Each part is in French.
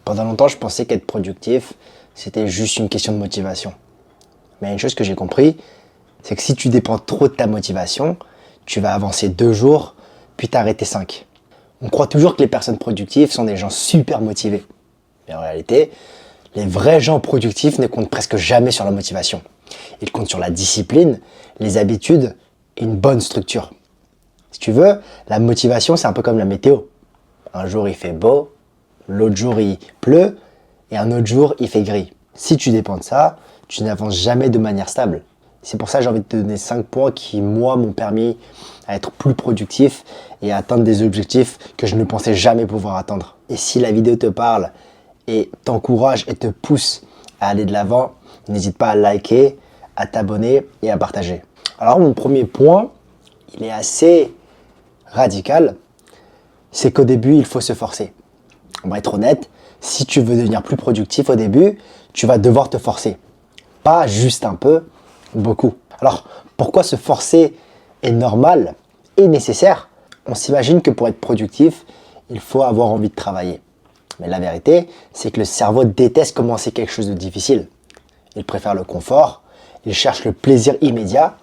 Pendant longtemps, je pensais qu'être productif, c'était juste une question de motivation. Mais une chose que j'ai compris, c'est que si tu dépends trop de ta motivation, tu vas avancer 2 jours, puis t'arrêter 5. On croit toujours que les personnes productives sont des gens super motivés. Mais en réalité, les vrais gens productifs ne comptent presque jamais sur la motivation. Ils comptent sur la discipline, les habitudes et une bonne structure. Si tu veux, la motivation, c'est un peu comme la météo. Un jour, il fait beau, l'autre jour, il pleut, et un autre jour, il fait gris. Si tu dépends de ça, tu n'avances jamais de manière stable. C'est pour ça que j'ai envie de te donner 5 points qui, moi, m'ont permis à être plus productif et à atteindre des objectifs que je ne pensais jamais pouvoir atteindre. Et si la vidéo te parle et t'encourage et te pousse à aller de l'avant, n'hésite pas à liker, à t'abonner et à partager. Alors, mon premier point, il est assez radical, c'est qu'au début, il faut se forcer. On va être honnête, si tu veux devenir plus productif au début, tu vas devoir te forcer. Pas juste un peu, beaucoup. Alors, pourquoi se forcer est normal et nécessaire? On s'imagine que pour être productif, il faut avoir envie de travailler. Mais la vérité, c'est que le cerveau déteste commencer quelque chose de difficile. Il préfère le confort, il cherche le plaisir immédiat,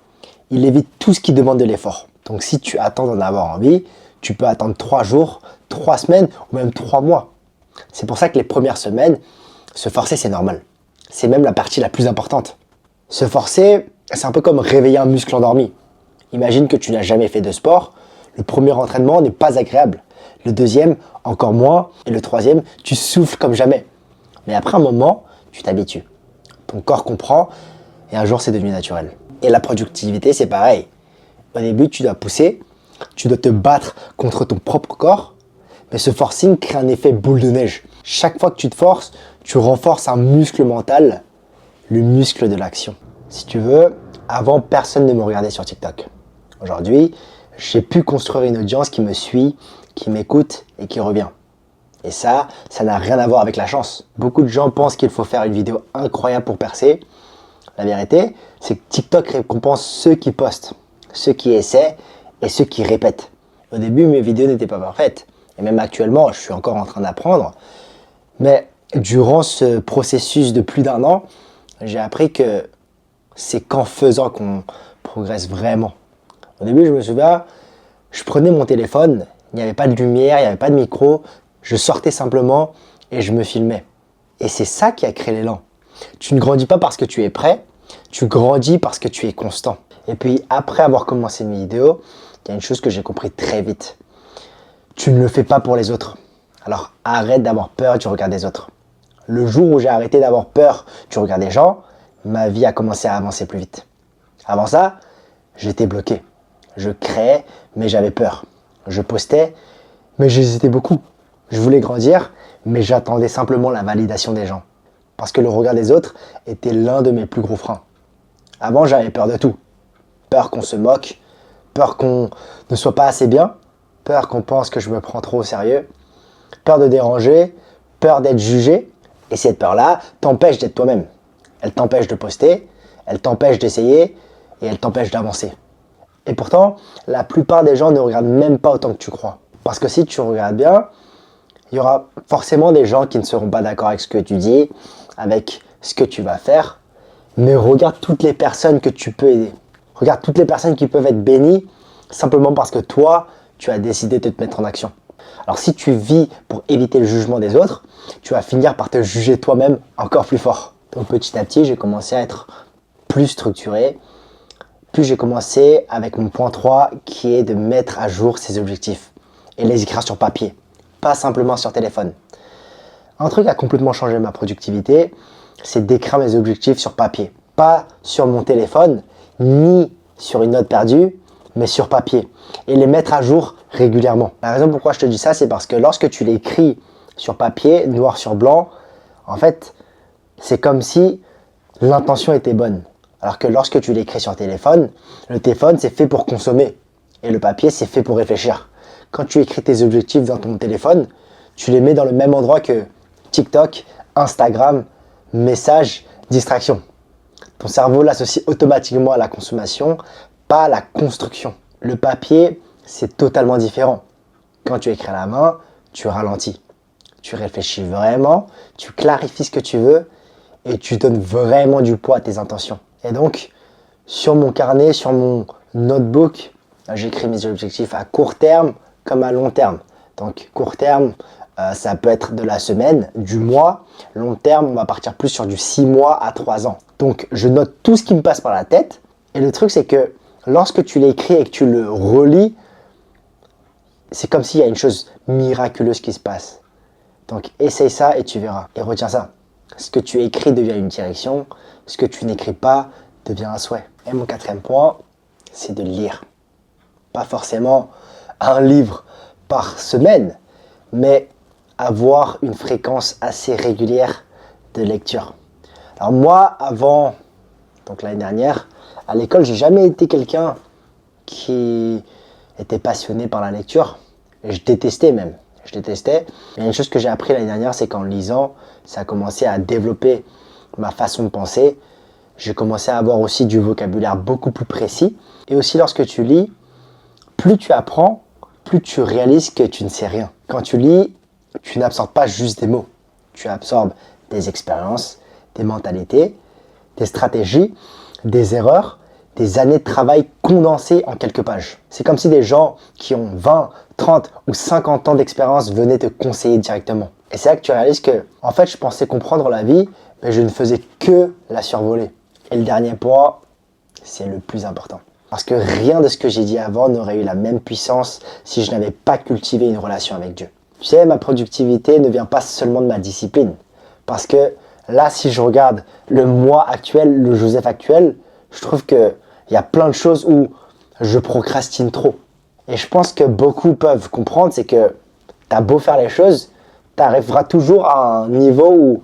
il évite tout ce qui demande de l'effort. Donc si tu attends d'en avoir envie, tu peux attendre 3 jours, 3 semaines ou même 3 mois. C'est pour ça que les premières semaines, se forcer c'est normal. C'est même la partie la plus importante. Se forcer, c'est un peu comme réveiller un muscle endormi. Imagine que tu n'as jamais fait de sport, le premier entraînement n'est pas agréable. Le deuxième, encore moins. Et le troisième, tu souffles comme jamais. Mais après un moment, tu t'habitues. Ton corps comprend et un jour c'est devenu naturel. Et la productivité, c'est pareil. Au début, tu dois pousser, tu dois te battre contre ton propre corps, mais ce forcing crée un effet boule de neige. Chaque fois que tu te forces, tu renforces un muscle mental, le muscle de l'action. Si tu veux, avant, personne ne me regardait sur TikTok. Aujourd'hui, j'ai pu construire une audience qui me suit, qui m'écoute et qui revient. Et ça n'a rien à voir avec la chance. Beaucoup de gens pensent qu'il faut faire une vidéo incroyable pour percer. La vérité, c'est que TikTok récompense ceux qui postent, ceux qui essaient et ceux qui répètent. Au début, mes vidéos n'étaient pas parfaites. Et même actuellement, je suis encore en train d'apprendre. Mais durant ce processus de plus d'1 an, j'ai appris que c'est qu'en faisant qu'on progresse vraiment. Au début, je me souviens, je prenais mon téléphone, il n'y avait pas de lumière, il n'y avait pas de micro, je sortais simplement et je me filmais. Et c'est ça qui a créé l'élan. Tu ne grandis pas parce que tu es prêt, tu grandis parce que tu es constant. Et puis après avoir commencé mes vidéos, il y a une chose que j'ai compris très vite. Tu ne le fais pas pour les autres. Alors arrête d'avoir peur du regard des autres. Le jour où j'ai arrêté d'avoir peur du regard des gens, ma vie a commencé à avancer plus vite. Avant ça, j'étais bloqué. Je créais, mais j'avais peur. Je postais, mais j'hésitais beaucoup. Je voulais grandir, mais j'attendais simplement la validation des gens. Parce que le regard des autres était l'un de mes plus gros freins. Avant, j'avais peur de tout. Peur qu'on se moque, peur qu'on ne soit pas assez bien, peur qu'on pense que je me prends trop au sérieux, peur de déranger, peur d'être jugé. Et cette peur-là t'empêche d'être toi-même. Elle t'empêche de poster, elle t'empêche d'essayer et elle t'empêche d'avancer. Et pourtant, la plupart des gens ne regardent même pas autant que tu crois. Parce que si tu regardes bien, il y aura forcément des gens qui ne seront pas d'accord avec ce que tu dis, avec ce que tu vas faire. Mais regarde toutes les personnes que tu peux aider. Regarde toutes les personnes qui peuvent être bénies simplement parce que toi, tu as décidé de te mettre en action. Alors si tu vis pour éviter le jugement des autres, tu vas finir par te juger toi-même encore plus fort. Donc petit à petit, j'ai commencé à être plus structuré. Puis j'ai commencé avec mon point 3 qui est de mettre à jour ses objectifs et les écrire sur papier, pas simplement sur téléphone. Un truc qui a complètement changé ma productivité, c'est d'écrire mes objectifs sur papier. Pas sur mon téléphone, ni sur une note perdue, mais sur papier. Et les mettre à jour régulièrement. La raison pourquoi je te dis ça, c'est parce que lorsque tu l'écris sur papier, noir sur blanc, en fait, c'est comme si l'intention était bonne. Alors que lorsque tu l'écris sur téléphone, le téléphone c'est fait pour consommer et le papier c'est fait pour réfléchir. Quand tu écris tes objectifs dans ton téléphone, tu les mets dans le même endroit que TikTok, Instagram, messages, distractions. Ton cerveau l'associe automatiquement à la consommation, pas à la construction. Le papier, c'est totalement différent. Quand tu écris à la main, tu ralentis. tu réfléchis vraiment, tu clarifies ce que tu veux et tu donnes vraiment du poids à tes intentions. Et donc, sur mon carnet, sur mon notebook, j'écris mes objectifs à court terme comme à long terme. Donc, court terme, ça peut être de la semaine, du mois. Long terme, on va partir plus sur du 6 mois à 3 ans. Donc, je note tout ce qui me passe par la tête. Et le truc, c'est que lorsque tu l'écris et que tu le relis, c'est comme s'il y a une chose miraculeuse qui se passe. Donc, essaye ça et tu verras. Et retiens ça. Ce que tu écris devient une direction. Ce que tu n'écris pas devient un souhait. Et mon quatrième point, c'est de lire. Pas forcément un livre par semaine, mais avoir une fréquence assez régulière de lecture. Alors moi, avant, donc l'année dernière, à l'école, j'ai jamais été quelqu'un qui était passionné par la lecture. Et je détestais même. Je détestais. Mais une chose que j'ai appris l'année dernière, c'est qu'en lisant, ça a commencé à développer ma façon de penser. J'ai commencé à avoir aussi du vocabulaire beaucoup plus précis. Et aussi, lorsque tu lis, plus tu apprends, plus tu réalises que tu ne sais rien. Quand tu lis, tu n'absorbes pas juste des mots. Tu absorbes des expériences, des mentalités, des stratégies, des erreurs, des années de travail condensées en quelques pages. C'est comme si des gens qui ont 20, 30 ou 50 ans d'expérience venaient te conseiller directement. Et c'est là que tu réalises que, en fait, je pensais comprendre la vie, mais je ne faisais que la survoler. Et le dernier point, c'est le plus important. Parce que rien de ce que j'ai dit avant n'aurait eu la même puissance si je n'avais pas cultivé une relation avec Dieu. Tu sais, ma productivité ne vient pas seulement de ma discipline. Parce que là, si je regarde le moi actuel, le Joseph actuel, je trouve qu'il y a plein de choses où je procrastine trop. Et je pense que beaucoup peuvent comprendre, c'est que tu as beau faire les choses, tu arriveras toujours à un niveau où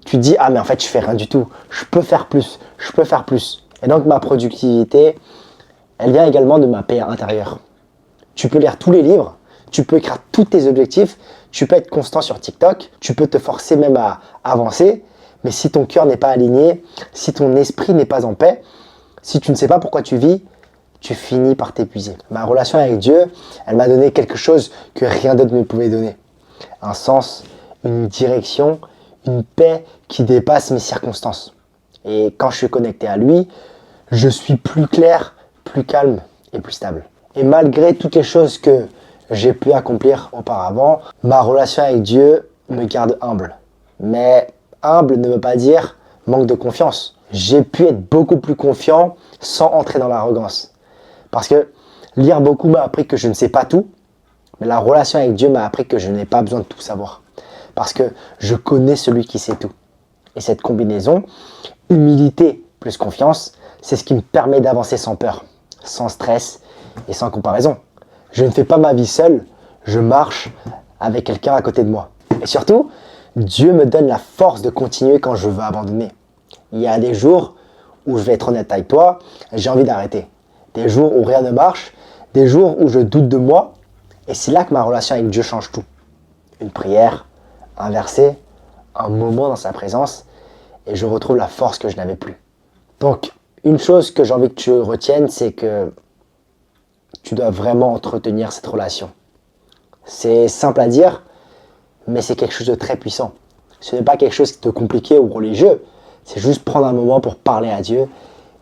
tu dis « Ah mais en fait, je fais rien du tout, je peux faire plus, je peux faire plus ». Et donc ma productivité, elle vient également de ma paix intérieure. Tu peux lire tous les livres, tu peux écrire tous tes objectifs, tu peux être constant sur TikTok, tu peux te forcer même à avancer, mais si ton cœur n'est pas aligné, si ton esprit n'est pas en paix, si tu ne sais pas pourquoi tu vis, tu finis par t'épuiser. Ma relation avec Dieu, elle m'a donné quelque chose que rien d'autre ne pouvait donner. Un sens, une direction, une paix qui dépasse mes circonstances. Et quand je suis connecté à lui, je suis plus clair, plus calme et plus stable. Et malgré toutes les choses que j'ai pu accomplir auparavant, ma relation avec Dieu me garde humble. Mais humble ne veut pas dire manque de confiance. J'ai pu être beaucoup plus confiant sans entrer dans l'arrogance. Parce que lire beaucoup m'a appris que je ne sais pas tout, mais la relation avec Dieu m'a appris que je n'ai pas besoin de tout savoir. Parce que je connais celui qui sait tout. Et cette combinaison, humilité plus confiance, c'est ce qui me permet d'avancer sans peur, sans stress et sans comparaison. Je ne fais pas ma vie seul, je marche avec quelqu'un à côté de moi. Et surtout, Dieu me donne la force de continuer quand je veux abandonner. Il y a des jours où je vais être honnête avec toi, j'ai envie d'arrêter. Des jours où rien ne marche, des jours où je doute de moi. Et c'est là que ma relation avec Dieu change tout. Une prière, un verset, un moment dans sa présence, et je retrouve la force que je n'avais plus. Donc, une chose que j'ai envie que tu retiennes, c'est que tu dois vraiment entretenir cette relation. C'est simple à dire, mais c'est quelque chose de très puissant. Ce n'est pas quelque chose de compliqué ou religieux. C'est juste prendre un moment pour parler à Dieu,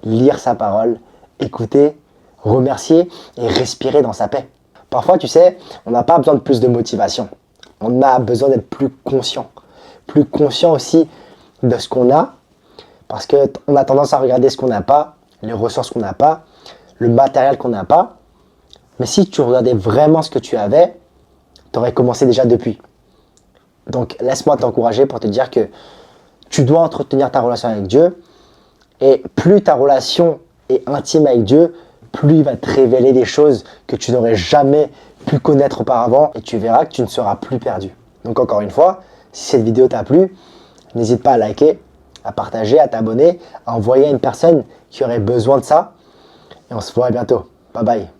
lire sa parole, écouter, remercier et respirer dans sa paix. Parfois, tu sais, on n'a pas besoin de plus de motivation. On a besoin d'être plus conscient. Plus conscient aussi de ce qu'on a, parce qu'on a tendance à regarder ce qu'on n'a pas, les ressources qu'on n'a pas, le matériel qu'on n'a pas. Mais si tu regardais vraiment ce que tu avais, tu aurais commencé déjà depuis. Donc, laisse-moi t'encourager pour te dire que tu dois entretenir ta relation avec Dieu. Et plus ta relation est intime avec Dieu, plus il va te révéler des choses que tu n'aurais jamais pu connaître auparavant. Et tu verras que tu ne seras plus perdu. Donc, encore une fois, si cette vidéo t'a plu, n'hésite pas à liker, à partager, à t'abonner, à envoyer à une personne qui aurait besoin de ça. Et on se voit bientôt. Bye bye.